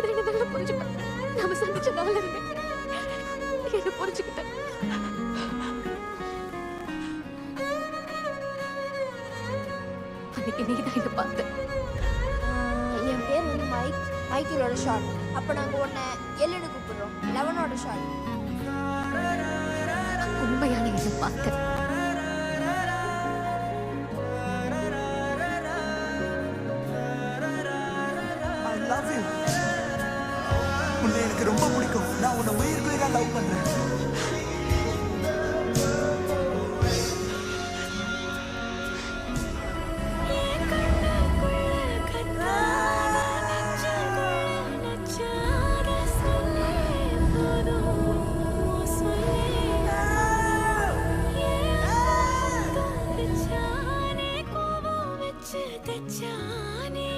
மாதிரி நல்லா புரிஞ்சுப்பேன். நாம சந்திச்ச நாள்ல இருந்து என்ன புரிஞ்சுக்கிட்டேன். அன்னைக்கு நீதான் என்ன பார்த்த. என் பேர் வந்து மைக்கேலோட ஷார்ட். அப்போ நாங்கள் உன்னை எல்லுன்னு கூப்பிடுறோம். 11ஓட ஷார்ட். உண்மையான என்ன பார்த்த. உன்னை எனக்கு ரொம்ப பிடிக்கும். நான் உன்னை உயிர்க்குயிரா லவ் பண்றேன். जाने